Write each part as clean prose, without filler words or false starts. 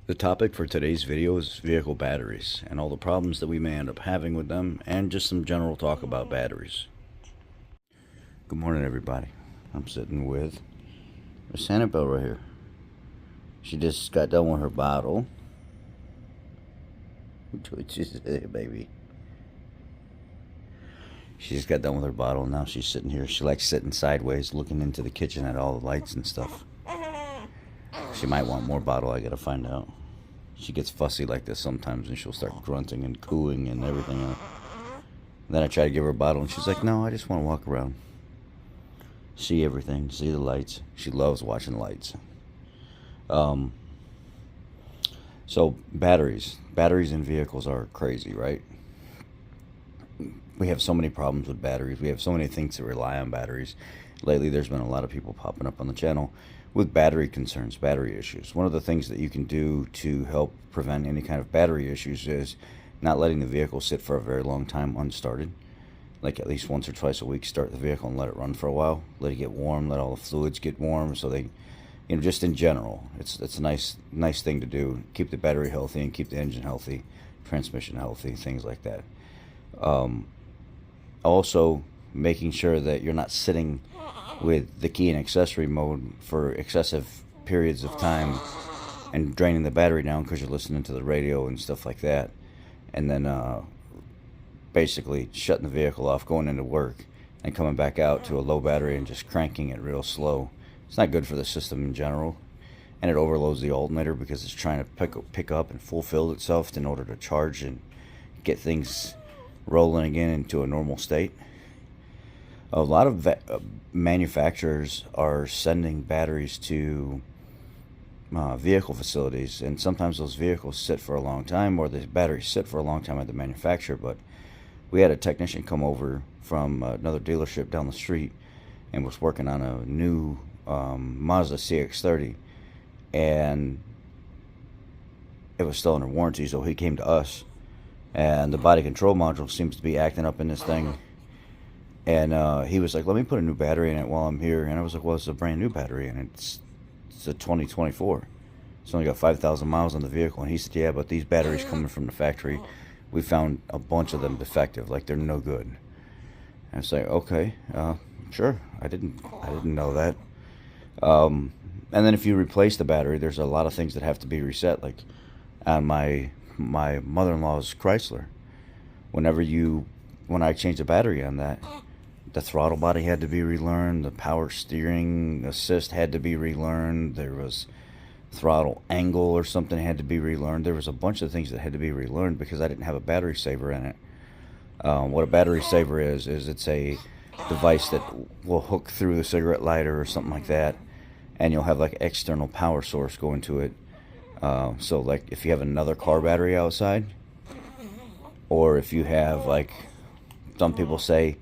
The topic for today's video is vehicle batteries and all the problems that we may end up having with them, and just some general talk about batteries. Good morning, everybody. I'm sitting with Miss Annabelle right here. She just got done with her bottle. What you say, baby? She just got done with her bottle, and now she's sitting here. She likes sitting sideways, looking into the kitchen at all the lights and stuff. She might want more bottle, I gotta find out. She gets fussy like this sometimes, and she'll start grunting and cooing and everything else. Then I try to give her a bottle, and she's like, no, I just want to walk around. See everything, see the lights. She loves watching lights. So batteries in vehicles are crazy, right? We have so many problems with batteries. We have so many things that rely on batteries. Lately, there's been a lot of people popping up on the channel with battery concerns, battery issues. One of the things that you can do to help prevent any kind of battery issues is not letting the vehicle sit for a very long time unstarted. Like at least once or twice a week, start the vehicle and let it run for a while. Let it get warm, let all the fluids get warm, so they, just in general, it's a nice thing to do. Keep the battery healthy and keep the engine healthy, transmission healthy, things like that. Also, making sure that you're not sitting with the key in accessory mode for excessive periods of time and draining the battery down because you're listening to the radio and stuff like that. And then basically shutting the vehicle off, going into work, and coming back out to a low battery and just cranking it real slow. It's not good for the system in general. And it overloads the alternator because it's trying to pick up and fulfill itself in order to charge and get things rolling again into a normal state. A lot of manufacturers are sending batteries to vehicle facilities, and sometimes those vehicles sit for a long time, or the batteries sit for a long time at the manufacturer. But we had a technician come over from another dealership down the street and was working on a new Mazda CX-30, and it was still under warranty, so he came to us, and the body control module seems to be acting up in this thing. And he was like, let me put a new battery in it while I'm here. And I was like, well, it's a brand new battery, and it's a 2024. It's only got 5,000 miles on the vehicle. And he said, yeah, but these batteries coming from the factory, we found a bunch of them defective, like they're no good. And I was like, okay, sure. I didn't know that. And then if you replace the battery, there's a lot of things that have to be reset. Like on my mother-in-law's Chrysler, when I changed the battery on that, the throttle body had to be relearned, the power steering assist had to be relearned, there was throttle angle or something had to be relearned. There was a bunch of things that had to be relearned because I didn't have a battery saver in it. What a battery saver is it's a device that will hook through the cigarette lighter or something like that, and you'll have like external power source going to it. So like if you have another car battery outside, or if you have, like some people say,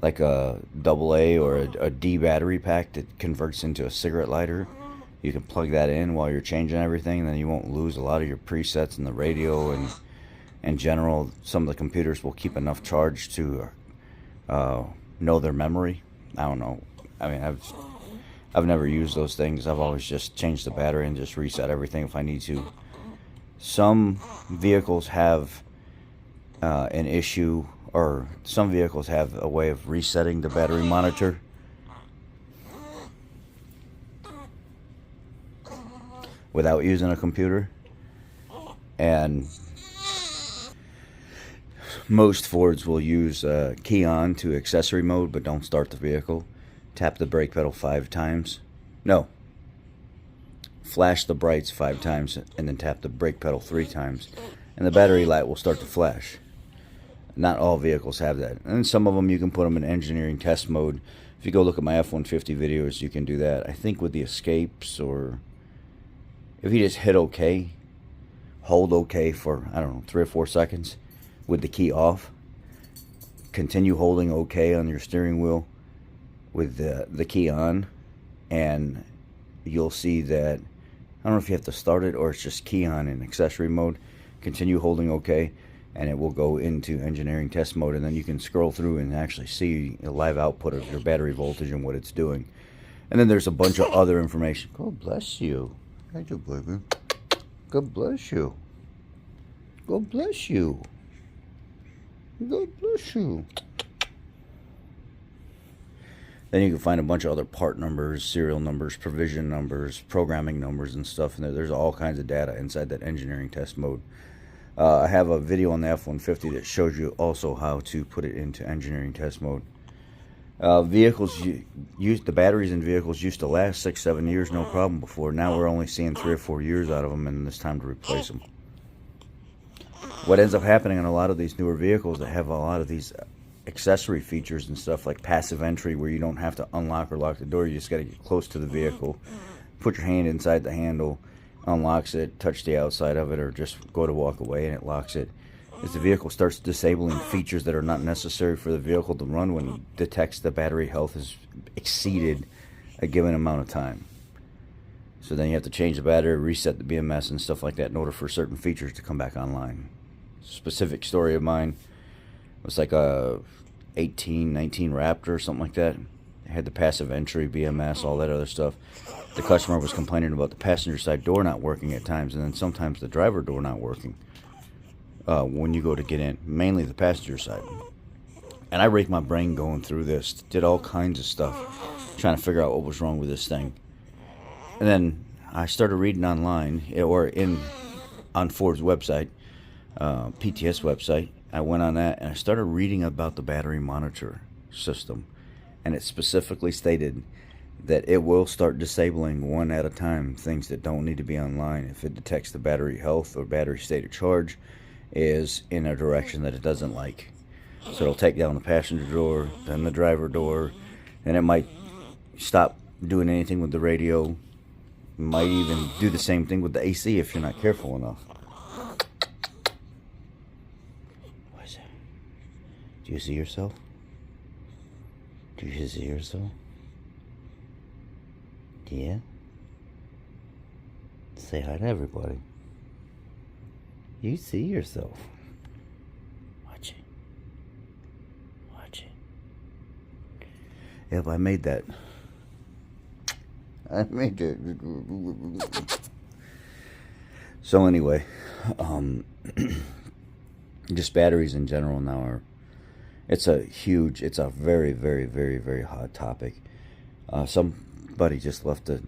like a AA or a D battery pack that converts into a cigarette lighter, you can plug that in while you're changing everything, and then you won't lose a lot of your presets in the radio. And in general, some of the computers will keep enough charge to know their memory. I don't know. I mean, I've never used those things. I've always just changed the battery and just reset everything if I need to. Some vehicles have an issue, or some vehicles have a way of resetting the battery monitor. Without using a computer. And most Fords will use key on to accessory mode, but don't start the vehicle. Tap the brake pedal 5 times. No. Flash the brights 5 times and then tap the brake pedal 3 times. And the battery light will start to flash. Not all vehicles have that. And some of them you can put them in engineering test mode. If you go look at my F-150 videos, you can do that. I think with the escapes, or if you just hit OK, hold OK for, I don't know, 3 or 4 seconds with the key off. Continue holding OK on your steering wheel with the key on, and you'll see that, I don't know if you have to start it or it's just key on in accessory mode. Continue holding OK, and it will go into engineering test mode, and then you can scroll through and actually see a live output of your battery voltage and what it's doing. And then there's a bunch of other information. God bless you. Thank you, baby. God bless you. God bless you. God bless you. Then you can find a bunch of other part numbers, serial numbers, provision numbers, programming numbers, and stuff. And there's all kinds of data inside that engineering test mode. I have a video on the F-150 that shows you also how to put it into engineering test mode. Vehicles, the batteries in vehicles used to last 6-7 years, no problem before. Now we're only seeing 3 or 4 years out of them, and it's time to replace them. What ends up happening on a lot of these newer vehicles that have a lot of these accessory features and stuff like passive entry, where you don't have to unlock or lock the door, you just got to get close to the vehicle, put your hand inside the handle, unlocks it, touch the outside of it, or just go to walk away and it locks it. As the vehicle starts disabling features that are not necessary for the vehicle to run when it detects the battery health has exceeded a given amount of time. So then you have to change the battery, reset the BMS and stuff like that in order for certain features to come back online. Specific story of mine, it was like a 19 Raptor or something like that. It had the passive entry, BMS, all that other stuff. The customer was complaining about the passenger side door not working at times, and then sometimes the driver door not working when you go to get in, mainly the passenger side. And I raked my brain going through this, did all kinds of stuff, trying to figure out what was wrong with this thing. And then I started reading online, or on Ford's website, PTS website. I went on that and I started reading about the battery monitor system, and it specifically stated that it will start disabling one at a time things that don't need to be online if it detects the battery health or battery state of charge is in a direction that it doesn't like. So it'll take down the passenger door, then the driver door, and it might stop doing anything with the radio. It might even do the same thing with the AC if you're not careful enough. What is that? Do you see yourself? Do you see yourself? Yeah? Say hi to everybody. You see yourself. Watch it. Watch it. Yep, I made that. I made it. So anyway, just batteries in general now are, it's a very, very, very, very hot topic. Somebody just left a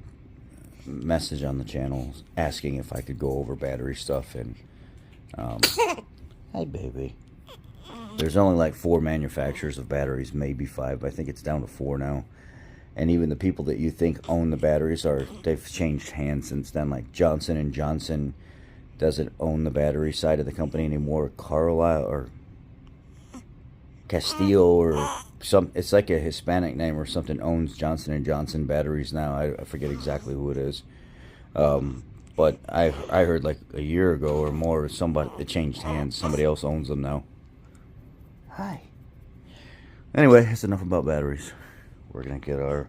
message on the channel asking if I could go over battery stuff, and hi baby. There's only like 4 manufacturers of batteries, maybe 5. I think it's down to 4 now. And even the people that you think own the batteries they've changed hands since then. Like Johnson & Johnson doesn't own the battery side of the company anymore. Carlisle or Castillo or it's like a Hispanic name or something, owns Johnson & Johnson batteries now. I forget exactly who it is. But I heard like a year ago or more, it changed hands. Somebody else owns them now. Hi. Anyway, that's enough about batteries. We're going to get our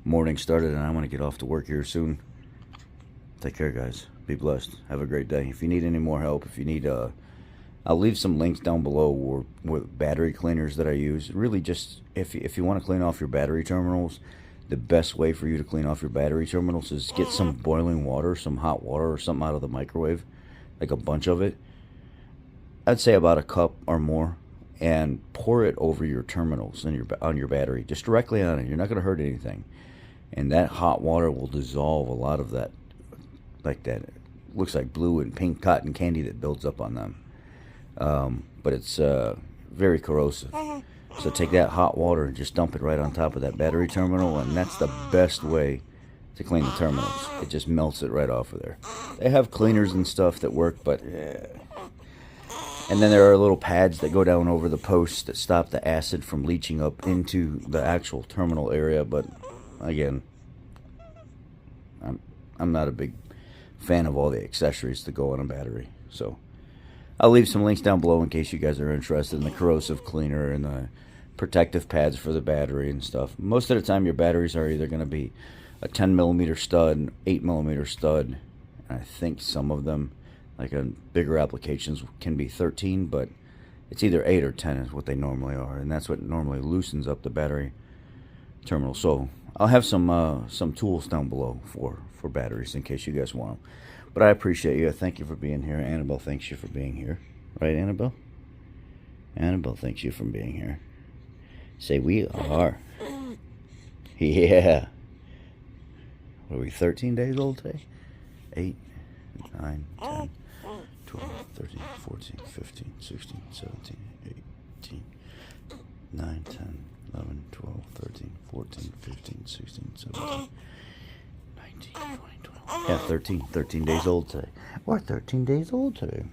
morning started, and I'm going to get off to work here soon. Take care, guys. Be blessed. Have a great day. If you need any more help, if you need, I'll leave some links down below with battery cleaners that I use. Really just, if you want to clean off your battery terminals, the best way for you to clean off your battery terminals is get some boiling water, some hot water or something out of the microwave, like a bunch of it. I'd say about a cup or more, and pour it over your terminals and on your battery, just directly on it. You're not going to hurt anything, and that hot water will dissolve a lot of that, like that. It looks like blue and pink cotton candy that builds up on them, but it's very corrosive. So take that hot water and just dump it right on top of that battery terminal, and that's the best way to clean the terminals. It just melts it right off of there. They have cleaners and stuff that work, but and then there are little pads that go down over the posts that stop the acid from leaching up into the actual terminal area. But again, I'm not a big fan of all the accessories that go on a battery. So I'll leave some links down below in case you guys are interested in the corrosive cleaner and the protective pads for the battery and stuff. Most of the time your batteries are either going to be a 10mm stud, an 8mm stud, and I think some of them, like on bigger applications, can be 13, but it's either 8 or 10 is what they normally are, and that's what normally loosens up the battery terminal. So I'll have some tools down below for batteries in case you guys want them. But I appreciate you. Thank you for being here. Annabelle thanks you for being here. Right, Annabelle? Annabelle thanks you for being here. Say, we are. Yeah. What are we, 13 days old today? 8, 9, 10, 12, 13, 14, 15, 16, 17, 18, 9, 10, 11, 12, 13, 14, 15, 16, 17, 19, 20, 21. Yeah, 13 days old today. We're 13 days old today.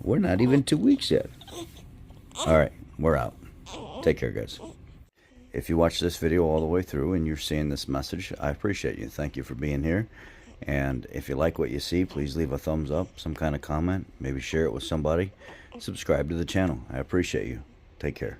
We're not even 2 weeks yet. Alright, we're out. Take care, guys. If you watch this video all the way through and you're seeing this message, I appreciate you. Thank you for being here. And if you like what you see, please leave a thumbs up, some kind of comment, maybe share it with somebody. Subscribe to the channel. I appreciate you. Take care.